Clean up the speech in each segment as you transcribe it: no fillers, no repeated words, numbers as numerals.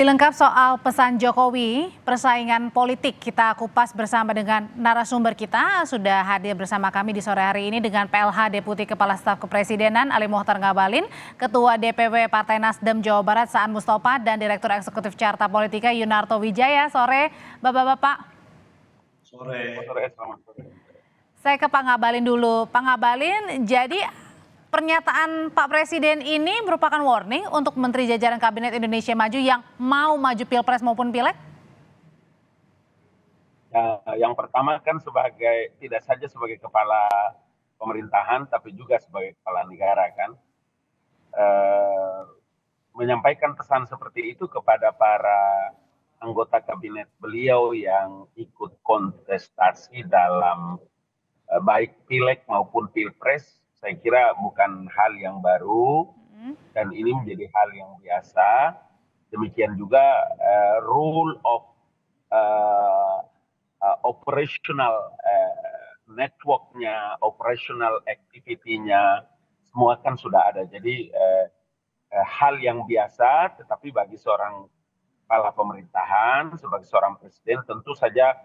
Lengkap soal pesan Jokowi, persaingan politik kita kupas bersama dengan narasumber kita. Sudah hadir bersama kami di sore hari ini dengan PLH Deputi Kepala Staf Kepresidenan Ali Mohtar Ngabalin, Ketua DPW Partai Nasdem Jawa Barat Saan Mustafa, dan Direktur Eksekutif Carta Politika Yunarto Wijaya. Sore, Bapak-bapak. Sore, selamat sore. Saya ke Pak Ngabalin dulu. Pak Ngabalin, jadi pernyataan Pak Presiden ini merupakan warning untuk Menteri jajaran Kabinet Indonesia Maju yang mau maju Pilpres maupun Pileg? Ya, yang pertama kan tidak saja sebagai kepala pemerintahan, tapi juga sebagai kepala negara kan, menyampaikan pesan seperti itu kepada para anggota kabinet beliau yang ikut kontestasi dalam baik Pileg maupun Pilpres. Saya kira bukan hal yang baru dan ini menjadi hal yang biasa. Demikian juga rule of operational networknya, operational activity-nya, semua kan sudah ada. Jadi hal yang biasa, tetapi bagi seorang kepala pemerintahan, sebagai seorang presiden, tentu saja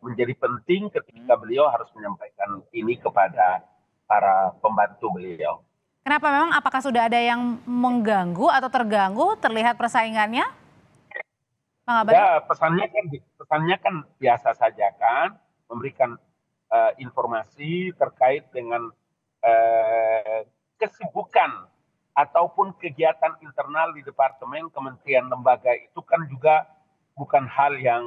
menjadi penting ketika beliau harus menyampaikan ini kepada para pembantu beliau. Kenapa, memang apakah sudah ada yang mengganggu atau terganggu terlihat persaingannya? Ya, pesannya kan biasa saja kan, memberikan informasi terkait dengan kesibukan ataupun kegiatan internal di departemen, kementerian, lembaga. Itu kan juga bukan hal yang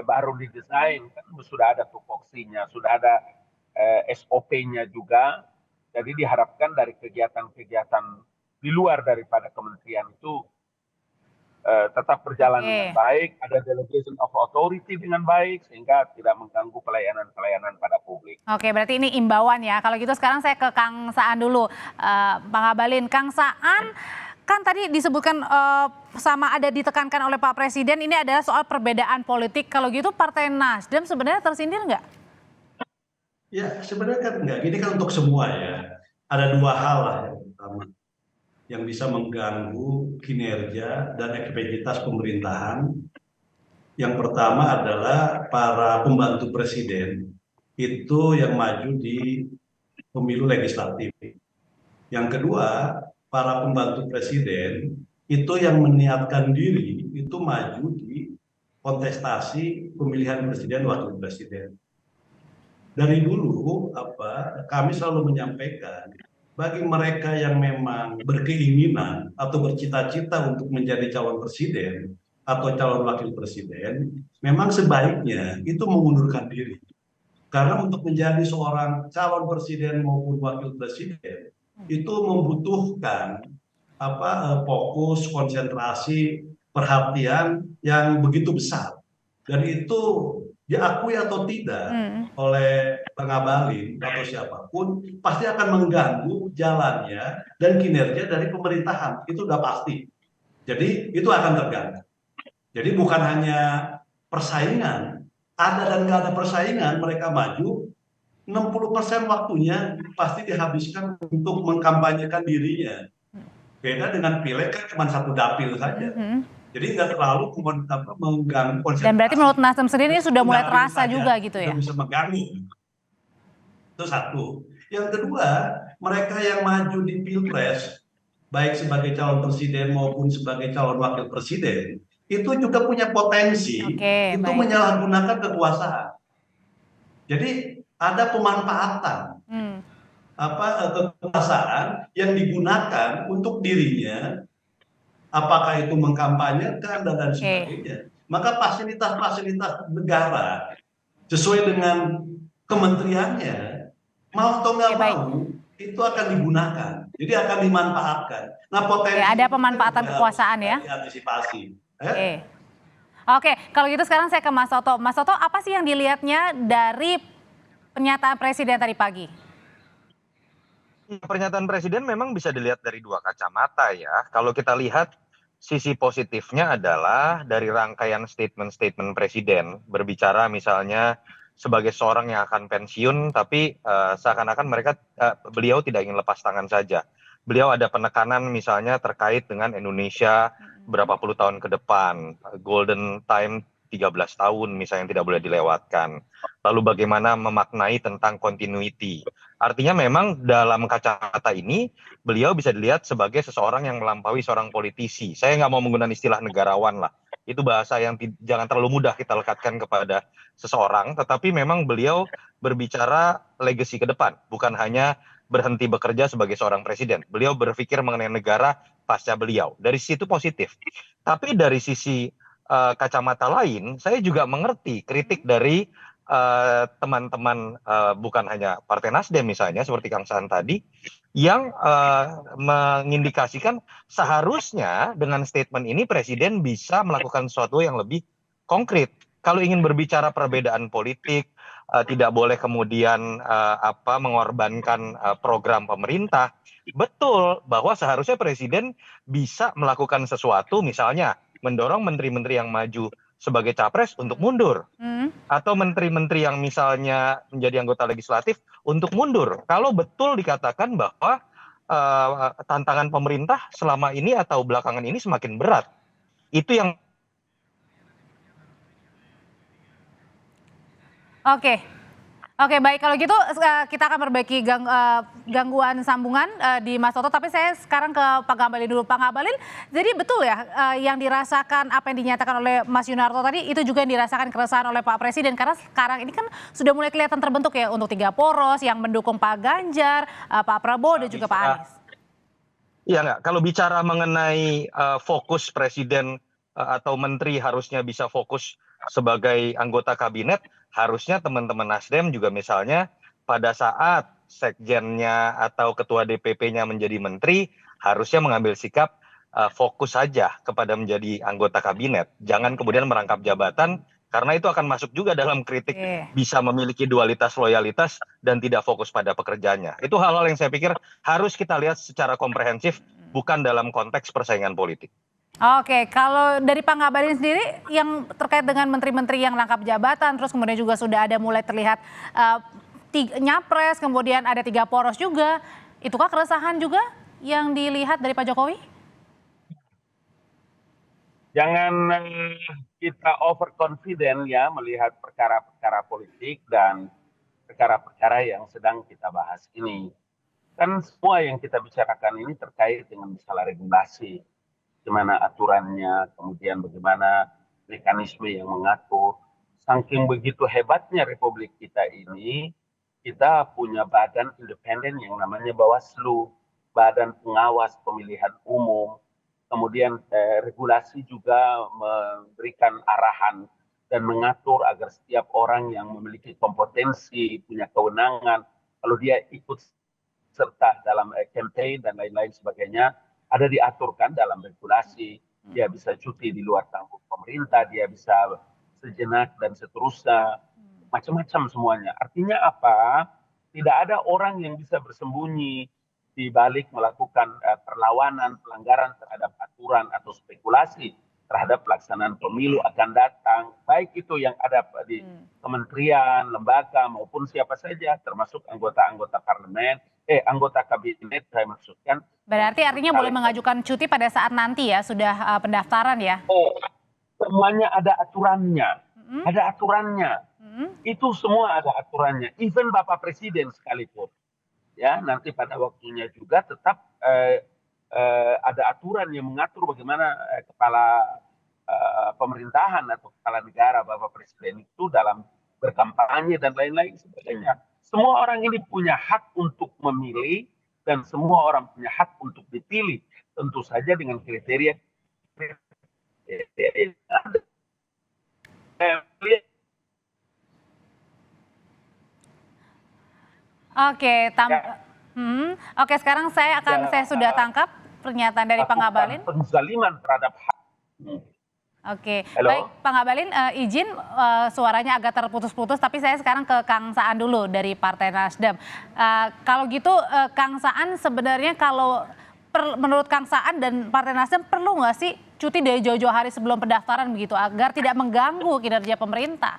baru didesain, kan sudah ada tupoksinya, sudah ada SOP-nya juga. Jadi diharapkan dari kegiatan-kegiatan di luar daripada kementerian itu tetap berjalan dengan baik, ada delegation of authority dengan baik, sehingga tidak mengganggu pelayanan pada publik. Oke, berarti ini imbauan ya. Kalau gitu sekarang saya ke Kang Saan dulu. Bang Ngabalin, Kang Saan, kan tadi disebutkan sama ada ditekankan oleh Pak Presiden, ini adalah soal perbedaan politik. Kalau gitu Partai Nasdem sebenarnya tersindir nggak? Ya, sebenarnya kan enggak. Ini kan untuk semua ya. Ada dua hal lah yang pertama yang bisa mengganggu kinerja dan efektivitas pemerintahan. Yang pertama adalah para pembantu presiden itu yang maju di pemilu legislatif. Yang kedua, para pembantu presiden itu yang meniatkan diri itu maju di kontestasi pemilihan presiden wakil presiden. Dari dulu kami selalu menyampaikan bagi mereka yang memang berkeinginan atau bercita-cita untuk menjadi calon presiden atau calon wakil presiden, memang sebaiknya itu mengundurkan diri. Karena untuk menjadi seorang calon presiden maupun wakil presiden itu membutuhkan fokus, konsentrasi, perhatian yang begitu besar. Dan itu diakui atau tidak oleh Bang Ngabalin atau siapapun, pasti akan mengganggu jalannya dan kinerja dari pemerintahan. Itu udah pasti. Jadi itu akan terganggu. Jadi bukan hanya persaingan, ada dan nggak ada persaingan, mereka maju, 60% waktunya pasti dihabiskan untuk mengkampanyekan dirinya. Beda dengan Pileg kan cuma satu dapil saja. Jadi nggak terlalu mengganggu konsentrasi. Dan berarti menurut Nasdem sendiri ini sudah mulai terasa juga gitu ya? Bisa mengganggu. Itu satu. Yang kedua, mereka yang maju di Pilpres, baik sebagai calon presiden maupun sebagai calon wakil presiden, itu juga punya potensi untuk menyalahgunakan kekuasaan. Jadi ada pemanfaatan kekuasaan yang digunakan untuk dirinya, apakah itu mengkampanyekan dan sebagainya. Maka fasilitas-fasilitas negara sesuai dengan kementeriannya, mau atau nggak mau, itu akan digunakan. Jadi akan dimanfaatkan. Nah, potensi ada pemanfaatan kekuasaan ya. Diantisipasi. Oke, kalau gitu sekarang saya ke Mas Toto. Mas Toto, apa sih yang dilihatnya dari pernyataan Presiden tadi pagi? Pernyataan Presiden memang bisa dilihat dari dua kacamata ya. Kalau kita lihat sisi positifnya adalah dari rangkaian statement-statement Presiden berbicara misalnya sebagai seorang yang akan pensiun, tapi seakan-akan beliau tidak ingin lepas tangan saja. Beliau ada penekanan misalnya terkait dengan Indonesia berapa puluh tahun ke depan, golden time 13 tahun misalnya yang tidak boleh dilewatkan. Lalu bagaimana memaknai tentang continuity. Artinya memang dalam kacamata ini beliau bisa dilihat sebagai seseorang yang melampaui seorang politisi. Saya nggak mau menggunakan istilah negarawan lah. Itu bahasa yang jangan terlalu mudah kita lekatkan kepada seseorang, tetapi memang beliau berbicara legacy ke depan, bukan hanya berhenti bekerja sebagai seorang presiden. Beliau berpikir mengenai negara pasca beliau. Dari situ positif. Tapi dari sisi kacamata lain, saya juga mengerti kritik dari teman-teman bukan hanya Partai Nasdem misalnya seperti Kang Saan tadi yang mengindikasikan seharusnya dengan statement ini Presiden bisa melakukan sesuatu yang lebih konkret. Kalau ingin berbicara perbedaan politik, tidak boleh kemudian mengorbankan program pemerintah. Betul bahwa seharusnya Presiden bisa melakukan sesuatu, misalnya mendorong menteri-menteri yang maju sebagai capres untuk mundur, atau menteri-menteri yang misalnya menjadi anggota legislatif untuk mundur. Kalau betul dikatakan bahwa tantangan pemerintah selama ini atau belakangan ini semakin berat, itu yang Oke, oke baik kalau gitu kita akan perbaiki gangguan sambungan di Mas Toto. Tapi saya sekarang ke Pak Ngabalin dulu. Pak Ngabalin, jadi betul ya yang dirasakan apa yang dinyatakan oleh Mas Yunarto tadi itu juga yang dirasakan keresahan oleh Pak Presiden karena sekarang ini kan sudah mulai kelihatan terbentuk ya untuk 3 poros yang mendukung Pak Ganjar, Pak Prabowo dan juga Pak Anies. Iya nggak, kalau bicara mengenai fokus presiden atau menteri harusnya bisa fokus sebagai anggota kabinet, harusnya teman-teman Nasdem juga misalnya pada saat sekjennya atau ketua DPP-nya menjadi menteri, harusnya mengambil sikap fokus saja kepada menjadi anggota kabinet. Jangan kemudian merangkap jabatan, karena itu akan masuk juga dalam kritik bisa memiliki dualitas loyalitas dan tidak fokus pada pekerjaannya. Itu hal-hal yang saya pikir harus kita lihat secara komprehensif, bukan dalam konteks persaingan politik. Oke, kalau dari Pak Ngabalin sendiri yang terkait dengan menteri-menteri yang rangkap jabatan, terus kemudian juga sudah ada mulai terlihat nyapres, kemudian ada 3 poros juga, itukah keresahan juga yang dilihat dari Pak Jokowi? Jangan kita overconfident ya melihat perkara-perkara politik dan perkara-perkara yang sedang kita bahas ini. Kan semua yang kita bicarakan ini terkait dengan masalah regulasi, gimana aturannya, kemudian bagaimana mekanisme yang mengatur. Saking begitu hebatnya Republik kita ini, kita punya badan independen yang namanya Bawaslu, Badan Pengawas Pemilihan Umum. Kemudian regulasi juga memberikan arahan dan mengatur agar setiap orang yang memiliki kompetensi, punya kewenangan, kalau dia ikut serta dalam campaign dan lain-lain sebagainya, ada diaturkan dalam regulasi. Dia bisa cuti di luar tanggung pemerintah, dia bisa sejenak dan seterusnya, macam-macam semuanya. Artinya apa? Tidak ada orang yang bisa bersembunyi di balik melakukan perlawanan, pelanggaran terhadap aturan atau spekulasi terhadap pelaksanaan pemilu akan datang, baik itu yang ada di kementerian, lembaga maupun siapa saja, termasuk anggota-anggota parlemen, anggota kabinet saya maksudkan. Berarti artinya boleh mengajukan cuti pada saat nanti ya sudah pendaftaran ya? Semuanya ada aturannya, ada aturannya. Itu semua ada aturannya. Even Bapak Presiden sekalipun, ya nanti pada waktunya juga tetap ada aturan yang mengatur bagaimana kepala pemerintahan atau kepala negara Bapak Presiden itu dalam berkampanye dan lain-lain sebagainya. Semua orang ini punya hak untuk memilih dan semua orang punya hak untuk dipilih, tentu saja dengan kriteria yang ada. Oke, sekarang saya sudah tangkap pernyataan dari Pak Ngabalin. Penzaliman terhadap hak. Oke, baik Pak Ngabalin, izin suaranya agak terputus-putus, tapi saya sekarang ke Kang Saan dulu dari Partai Nasdem. Kalau gitu Kang Saan sebenarnya kalau menurut Kang Saan dan Partai Nasdem perlu nggak sih cuti dari jauh-jauh hari sebelum pendaftaran begitu agar tidak mengganggu kinerja pemerintah?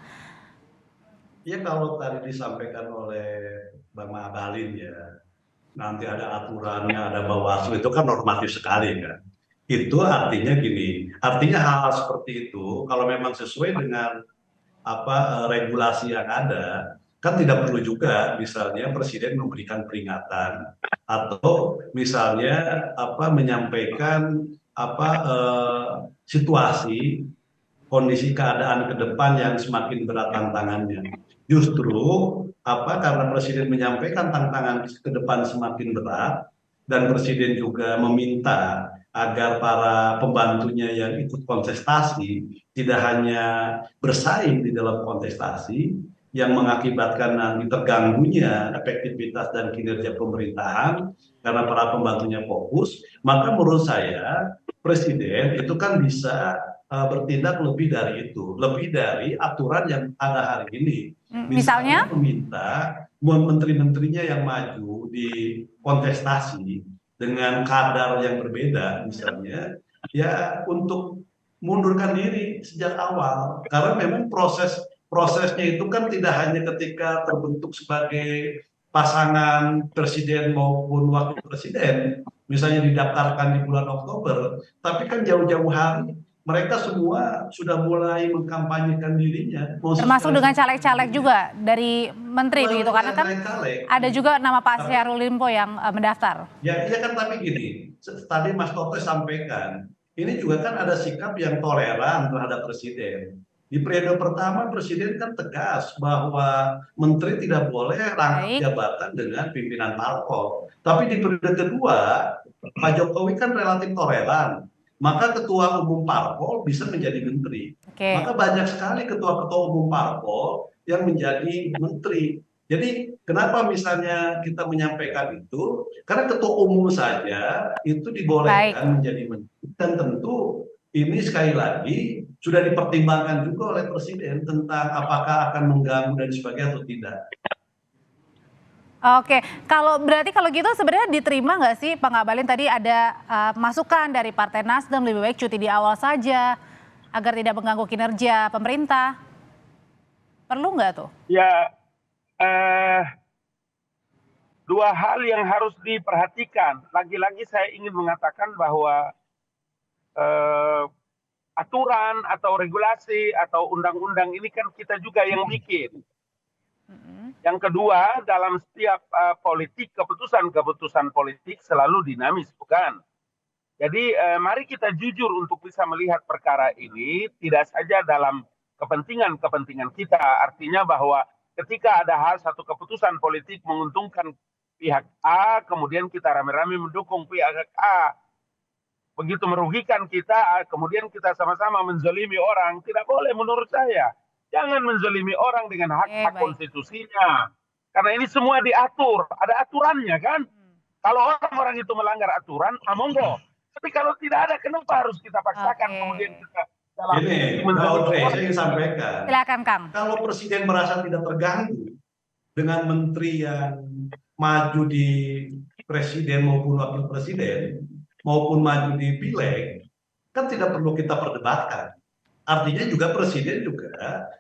Ya kalau tadi disampaikan oleh Bang Ngabalin ya, nanti ada aturannya, ada Bawaslu, itu kan normatif sekali kan. Itu artinya gini, artinya hal seperti itu kalau memang sesuai dengan regulasi yang ada, kan tidak perlu juga misalnya presiden memberikan peringatan atau misalnya menyampaikan situasi kondisi keadaan ke depan yang semakin berat tantangannya. Justru karena presiden menyampaikan tantangan ke depan semakin berat dan presiden juga meminta agar para pembantunya yang ikut kontestasi tidak hanya bersaing di dalam kontestasi yang mengakibatkan nanti terganggunya efektivitas dan kinerja pemerintahan karena para pembantunya fokus, maka menurut saya presiden itu kan bisa bertindak lebih dari itu, lebih dari aturan yang ada hari ini. Misalnya? Meminta menteri-menterinya yang maju di kontestasi dengan kadar yang berbeda, misalnya, ya untuk mundurkan diri sejak awal, karena memang prosesnya itu kan tidak hanya ketika terbentuk sebagai pasangan presiden maupun wakil presiden, misalnya didaftarkan di bulan Oktober, tapi kan jauh-jauh hari mereka semua sudah mulai mengkampanyekan dirinya. Termasuk dengan caleg-caleg juga dari menteri begitu, karena kan ada juga nama Pak Syahrul Limpo yang mendaftar. Ya iya kan, tapi gini, tadi Mas Toto sampaikan, ini juga kan ada sikap yang toleran terhadap presiden. Di periode pertama presiden kan tegas bahwa menteri tidak boleh rangkap jabatan dengan pimpinan parpol. Tapi di periode kedua Pak Jokowi kan relatif toleran. Maka ketua umum parpol bisa menjadi menteri. Maka banyak sekali ketua-ketua umum parpol yang menjadi menteri. Jadi kenapa misalnya kita menyampaikan itu? Karena ketua umum saja itu dibolehkan menjadi menteri. Dan tentu ini sekali lagi sudah dipertimbangkan juga oleh presiden tentang apakah akan mengganggu dan sebagainya atau tidak. Oke, berarti kalau gitu sebenarnya diterima nggak sih Pak Ngabalin, tadi ada masukan dari Partai Nasdem lebih baik cuti di awal saja agar tidak mengganggu kinerja pemerintah. Perlu nggak tuh? Ya, dua hal yang harus diperhatikan. Lagi-lagi saya ingin mengatakan bahwa aturan atau regulasi atau undang-undang ini kan kita juga yang bikin. Yang kedua, dalam setiap politik, keputusan politik selalu dinamis, bukan? Jadi mari kita jujur untuk bisa melihat perkara ini tidak saja dalam kepentingan kita. Artinya bahwa ketika ada satu keputusan politik menguntungkan pihak A, kemudian kita rame-rame mendukung pihak A. Begitu merugikan kita, kemudian kita sama-sama menzalimi orang. Tidak boleh menurut saya. Jangan menzalimi orang dengan hak-hak konstitusinya. Karena ini semua diatur. Ada aturannya kan. Kalau orang-orang itu melanggar aturan, monggo. Tapi kalau tidak ada, kenapa harus kita paksakan kemudian kita dalam ini, saya ingin sampaikan. Silakan Kang. Kalau presiden merasa tidak terganggu dengan menteri yang maju di presiden maupun wakil presiden, maupun maju di pileg, kan tidak perlu kita perdebatkan. Artinya juga presiden juga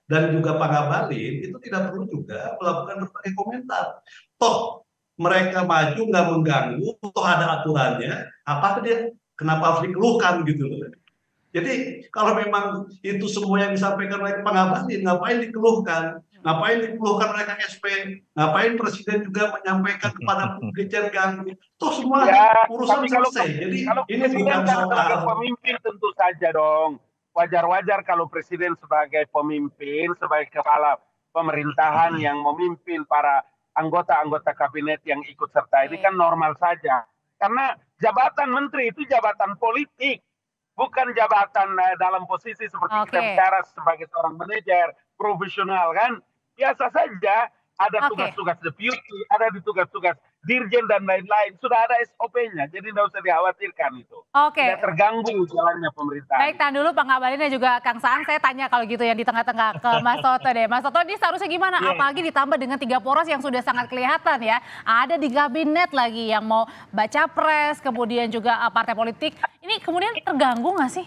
dan juga Pak Ngabalin itu tidak perlu juga melakukan berbagai komentar. Toh mereka maju nggak mengganggu, toh ada aturannya, apa dia kenapa harus dikeluhkan gitu loh. Jadi kalau memang itu semua yang disampaikan oleh Pak Ngabalin, ngapain dikeluhkan? Ngapain dikeluhkan oleh KSP? Ngapain presiden juga menyampaikan kepada publik yang ganggu? Toh semua urusan selesai. Jadi ini bukan soal pemimpin, tentu saja dong. Wajar-wajar kalau presiden sebagai pemimpin, sebagai kepala pemerintahan yang memimpin para anggota-anggota kabinet yang ikut serta ini kan normal saja. Karena jabatan menteri itu jabatan politik, bukan jabatan dalam posisi seperti kita bicara sebagai seorang manajer profesional kan. Biasa saja ada tugas-tugas deputi, ada di tugas-tugas dirjen dan lain-lain. Sudah ada SOP-nya, jadi tidak usah dikhawatirkan itu. Tidak terganggu jalannya pemerintahan. Baik, tahan dulu Pak Ngabalin dan juga Kang Saan. Saya tanya kalau gitu ya di tengah-tengah ke Mas Toto deh. Mas Toto, ini seharusnya gimana? Apalagi ditambah dengan 3 poros yang sudah sangat kelihatan ya. Ada di kabinet lagi yang mau baca pres, kemudian juga partai politik. Ini kemudian terganggu nggak sih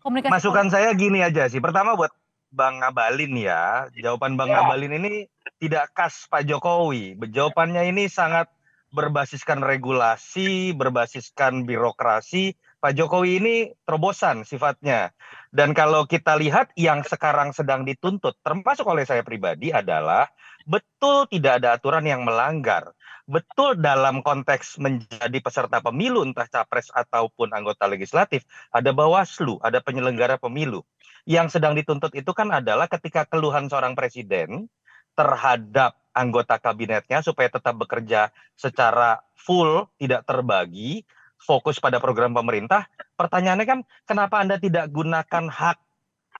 komunikasi? Masukan saya gini aja sih. Pertama buat Bang Ngabalin ya. Jawaban Bang Ngabalin ini tidak khas Pak Jokowi. Jawabannya ini sangat berbasiskan regulasi, berbasiskan birokrasi, Pak Jokowi ini terobosan sifatnya. Dan kalau kita lihat yang sekarang sedang dituntut, termasuk oleh saya pribadi adalah betul tidak ada aturan yang melanggar. Betul dalam konteks menjadi peserta pemilu, entah capres ataupun anggota legislatif, ada Bawaslu, ada penyelenggara pemilu. Yang sedang dituntut itu kan adalah ketika keluhan seorang presiden terhadap anggota kabinetnya supaya tetap bekerja secara full, tidak terbagi, fokus pada program pemerintah. Pertanyaannya kan, kenapa Anda tidak gunakan hak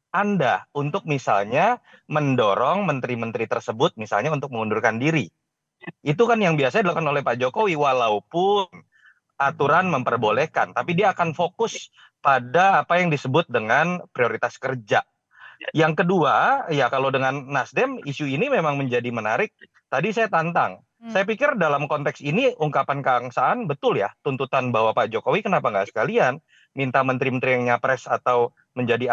Anda untuk misalnya mendorong menteri-menteri tersebut misalnya untuk mengundurkan diri? Itu kan yang biasa dilakukan oleh Pak Jokowi, walaupun aturan memperbolehkan, tapi dia akan fokus pada apa yang disebut dengan prioritas kerja. Yang kedua, ya kalau dengan Nasdem, isu ini memang menjadi menarik. Tadi saya tantang. Saya pikir dalam konteks ini ungkapan Kang Saan betul ya, tuntutan bahwa Pak Jokowi kenapa nggak sekalian minta menteri-menteri yang nyapres atau menjadi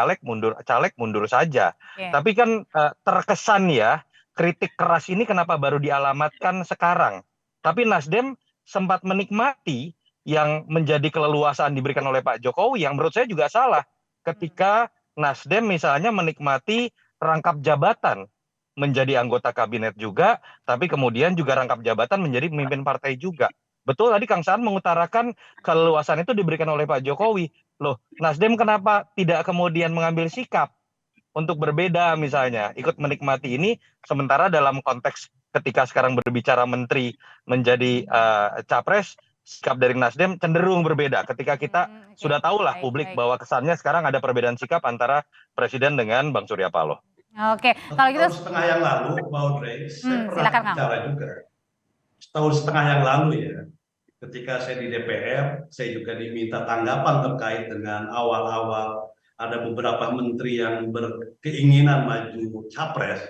caleg mundur saja. Tapi kan terkesan ya, kritik keras ini kenapa baru dialamatkan sekarang. Tapi Nasdem sempat menikmati yang menjadi keleluasaan diberikan oleh Pak Jokowi, yang menurut saya juga salah. Ketika Nasdem misalnya menikmati rangkap jabatan menjadi anggota kabinet juga, tapi kemudian juga rangkap jabatan menjadi pemimpin partai juga. Betul tadi Kang Saan mengutarakan keleluasan itu diberikan oleh Pak Jokowi. Loh, Nasdem kenapa tidak kemudian mengambil sikap untuk berbeda misalnya, ikut menikmati ini, sementara dalam konteks ketika sekarang berbicara menteri menjadi capres, sikap dari Nasdem cenderung berbeda. Ketika kita sudah tahulah publik bahwa kesannya sekarang ada perbedaan sikap antara Presiden dengan Bang Surya Paloh. Oke, kalau gitu Setahun setengah yang lalu, Pak Audrey, saya pernah silakan, Kang. bicara juga. Setahun setengah yang lalu ya, ketika saya di DPR, saya juga diminta tanggapan terkait dengan awal-awal ada beberapa menteri yang berkeinginan maju capres.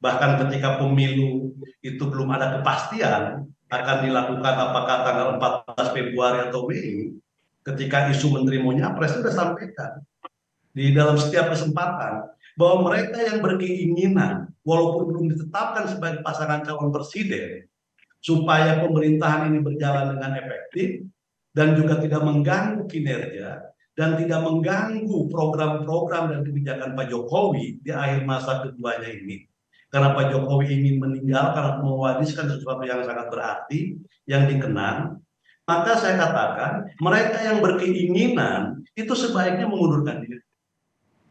Bahkan ketika pemilu itu belum ada kepastian akan dilakukan apakah tanggal 14 Februari atau Mei, ketika isu menteri mau nyapres sudah sampaikan di dalam setiap kesempatan bahwa mereka yang berkeinginan walaupun belum ditetapkan sebagai pasangan calon presiden supaya pemerintahan ini berjalan dengan efektif dan juga tidak mengganggu kinerja dan tidak mengganggu program-program dan kebijakan Pak Jokowi di akhir masa keduanya ini. Karena Pak Jokowi ingin meninggal karena mewariskan sesuatu yang sangat berarti, yang dikenang, maka saya katakan mereka yang berkeinginan itu sebaiknya mengundurkan diri.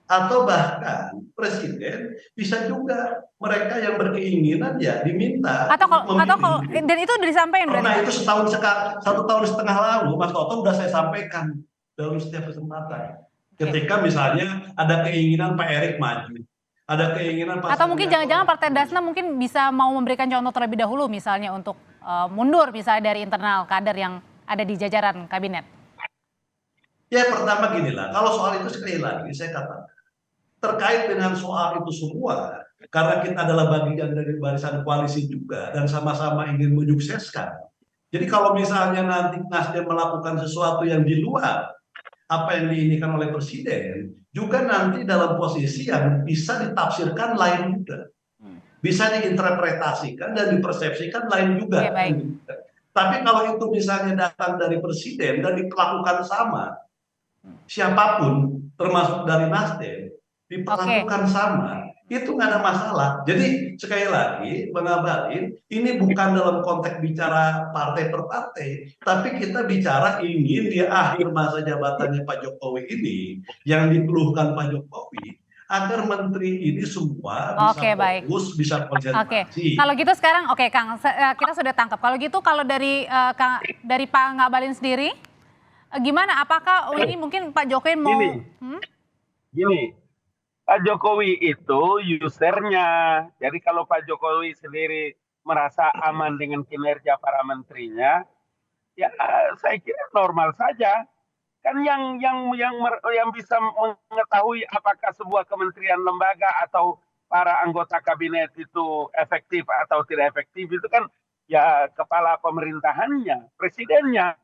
Atau bahkan Presiden bisa juga mereka yang berkeinginan ya diminta dan itu udah disampaikan karena berarti. itu 1 tahun setengah lalu Mas Toto sudah saya sampaikan dalam setiap kesempatan. Ketika misalnya ada keinginan Pak Erick maju, ada keinginan Pak Atau mungkin jangan-jangan Partai Dasna mungkin bisa mau memberikan contoh terlebih dahulu misalnya untuk mundur misalnya dari internal kader yang ada di jajaran kabinet. Ya pertama gini lah, kalau soal itu sekali lagi saya katakan terkait dengan soal itu semua, karena kita adalah bagian dari barisan koalisi juga dan sama-sama ingin menyukseskan. Jadi kalau misalnya nanti Nasdem melakukan sesuatu yang di luar apa yang diinginkan oleh Presiden, juga nanti dalam posisi yang bisa ditafsirkan lain juga. Bisa diinterpretasikan dan dipersepsikan lain juga. Tapi kalau itu misalnya datang dari Presiden dan dilakukan sama, siapapun termasuk dari Nasdem, diperlakukan sama, itu nggak ada masalah. Jadi sekali lagi Bang Abalin, ini bukan dalam konteks bicara partai per partai, tapi kita bicara ingin di akhir masa jabatannya Pak Jokowi ini, yang dikeluhkan Pak Jokowi, agar menteri ini semua bisa fokus, bisa konsentrasi. Kalau gitu sekarang, Kang, kita sudah tangkap. Kalau gitu, kalau dari Pak Ngabalin sendiri, gimana? Apakah ini mungkin Pak Jokowi mau? Gini. Pak Jokowi itu usernya. Jadi kalau Pak Jokowi sendiri merasa aman dengan kinerja para menterinya, ya saya kira normal saja. Kan yang bisa mengetahui apakah sebuah kementerian lembaga atau para anggota kabinet itu efektif atau tidak efektif itu kan ya kepala pemerintahannya, presidennya.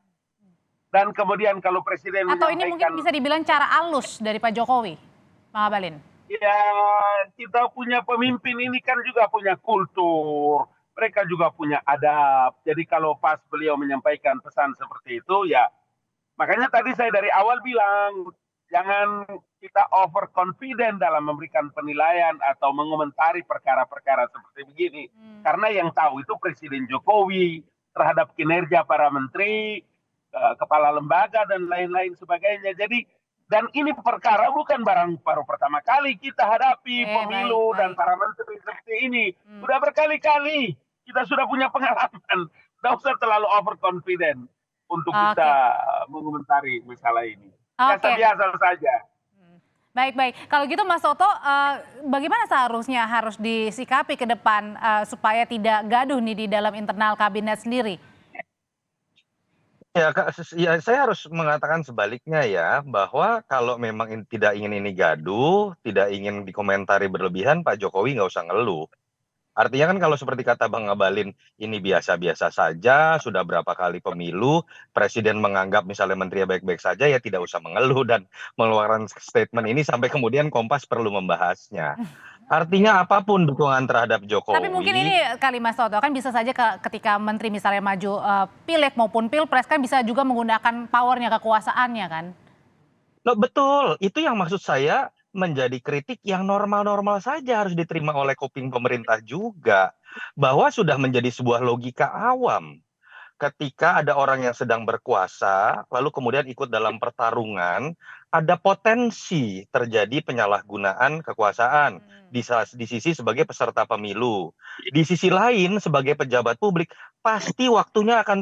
Dan kemudian kalau presiden atau ini mungkin bisa dibilang cara halus dari Pak Jokowi, Pak Ngabalin. Ya, kita punya pemimpin ini kan juga punya kultur, mereka juga punya adab. Jadi kalau pas beliau menyampaikan pesan seperti itu, ya Makanya tadi saya dari awal bilang, jangan kita overconfident dalam memberikan penilaian atau mengomentari perkara-perkara seperti begini. Karena yang tahu itu Presiden Jokowi terhadap kinerja para menteri, kepala lembaga, dan lain-lain sebagainya. Jadi, dan ini perkara bukan barang baru pertama kali kita hadapi pemilu dan para menteri seperti ini. Sudah berkali-kali kita sudah punya pengalaman. Tidak usah terlalu overconfident untuk kita mengomentari masalah ini. Biasa-biasa saja. Baik. Kalau gitu Mas Toto, bagaimana seharusnya harus disikapi ke depan supaya tidak gaduh nih di dalam internal kabinet sendiri? Ya, saya harus mengatakan sebaliknya ya, bahwa kalau memang tidak ingin ini gaduh, tidak ingin dikomentari berlebihan, Pak Jokowi nggak usah ngeluh. Artinya kan kalau seperti kata Bang Ngabalin, ini biasa-biasa saja, sudah berapa kali pemilu, Presiden menganggap misalnya menterinya baik-baik saja, ya tidak usah mengeluh dan mengeluarkan statement ini sampai kemudian Kompas perlu membahasnya. Artinya apapun dukungan terhadap Jokowi. Tapi mungkin ini kali Mas Toto, kan bisa saja ketika menteri misalnya maju pileg maupun pilpres kan bisa juga menggunakan powernya, kekuasaannya kan? Loh, betul, itu yang maksud saya menjadi kritik yang normal-normal saja harus diterima oleh kuping pemerintah juga. Bahwa sudah menjadi sebuah logika awam. Ketika ada orang yang sedang berkuasa, lalu kemudian ikut dalam pertarungan, ada potensi terjadi penyalahgunaan kekuasaan di sisi sebagai peserta pemilu. Di sisi lain, sebagai pejabat publik, pasti waktunya akan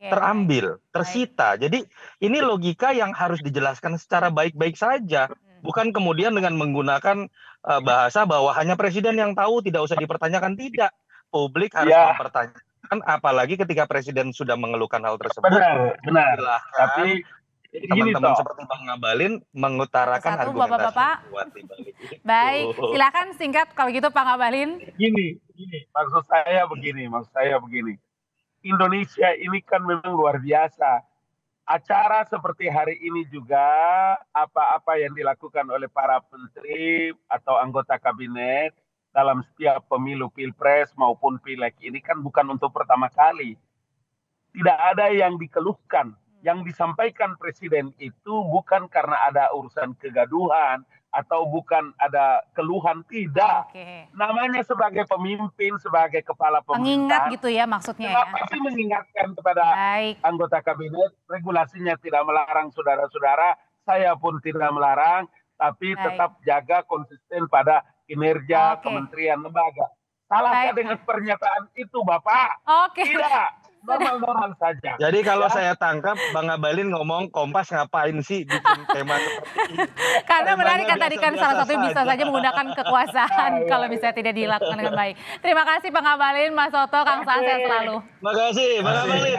terambil, tersita. Jadi ini logika yang harus dijelaskan secara baik-baik saja. Bukan kemudian dengan menggunakan bahasa bahwa hanya presiden yang tahu, tidak usah dipertanyakan. Tidak. Publik harus mempertanyakan. Apalagi ketika Presiden sudah mengeluhkan hal tersebut. Benar. Tapi teman-teman seperti Bang Ngabalin mengutarakan argumentasi kuat di balik itu. Baik, silakan singkat kalau gitu Pak Ngabalin. Gini, maksud saya begini. Indonesia ini kan memang luar biasa. Acara seperti hari ini juga, apa-apa yang dilakukan oleh para menteri atau anggota kabinet dalam setiap pemilu pilpres maupun pileg ini kan bukan untuk pertama kali. Tidak ada yang dikeluhkan. Yang disampaikan Presiden itu bukan karena ada urusan kegaduhan atau bukan ada keluhan, tidak. Namanya sebagai pemimpin, sebagai kepala pemerintah. Mengingat gitu ya maksudnya ya. Pasti mengingatkan kepada anggota kabinet, regulasinya tidak melarang saudara-saudara, saya pun tidak melarang, tapi tetap jaga konsisten pada kinerja kementerian lembaga. Salahkah dengan pernyataan itu, Bapak? Tidak. Normal-normal saja. Jadi kalau saya tangkap, Bang Ngabalin ngomong Kompas ngapain sih bikin tema seperti ini? Karena menarik kan tadi kan salah satu bisa saja menggunakan kekuasaan kalau misalnya tidak dilakukan dengan baik. Terima kasih Bang Ngabalin, Mas Toto, Kang Saan, sehat selalu. Terima kasih, Bang Ngabalin.